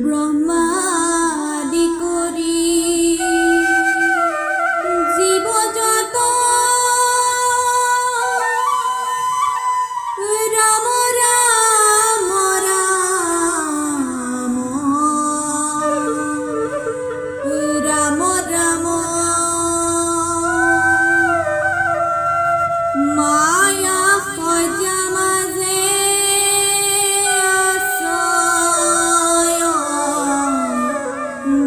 ব্রহ্মাদি করি জীব যত রাম রাম রাম রাম রাম মায়া খোঁজা মাঝে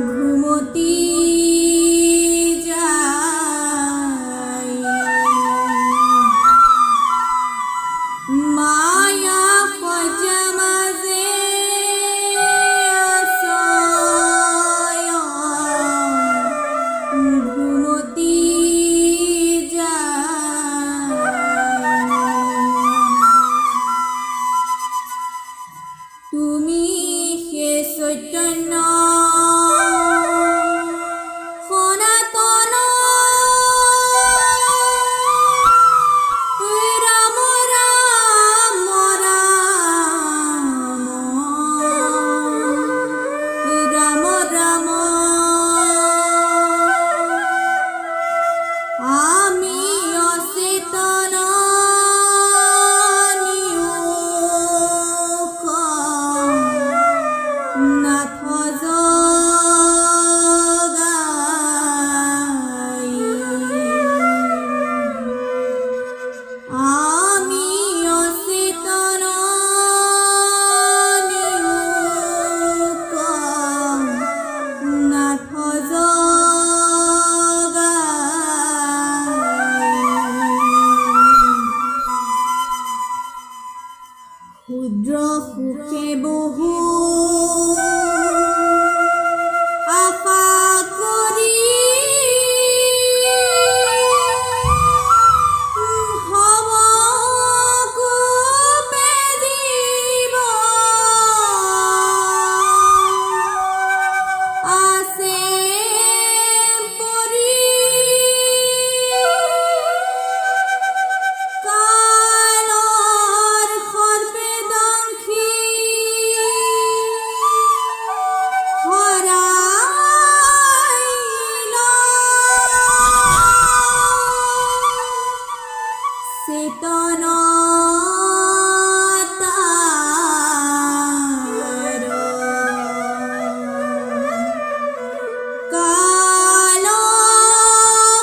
ঘুমতি যায় মায়া খোঁজা মাঝে ঘুমতি তুমি হে চৈতন্য সনাতন ৰাম ৰাম ৰাম ৰাম ৰাম আমি অচেতন নাথ জগাই আমি অচেতন নাথ জগাই ক্ষুদ্র সুখে বহু আশা কৰি হব কোপে জীৱ আছে পৰি কালৰ সৰ্পে দংশি হৰাইল চেতন তার কাল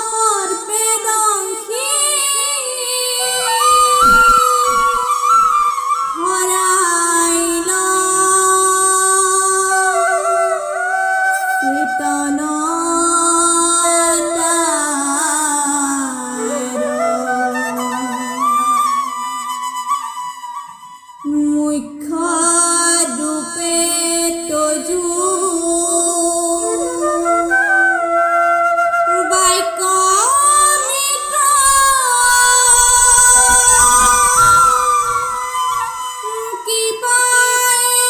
সর্পে দংশি হরাইল চেতন মুখ্য রূপে তজু বাক্য মিত্ৰ কৃপায়ে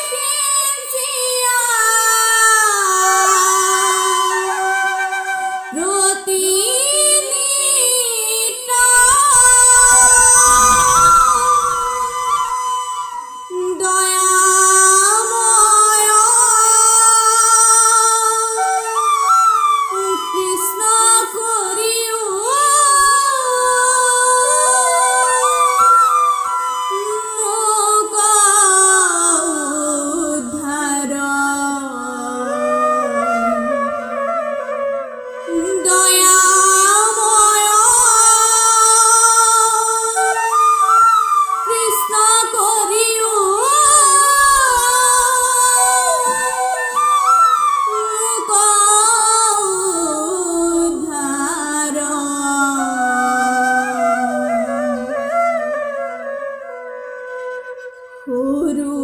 সিঞ্চিয়া ৰতি নিত দয়াময় কৃষ্ণ করিও মোক উদ্ধার দয়াময় কৃষ্ণ করিও মোক উদ্ধার সৰু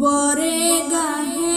বৰে গাহে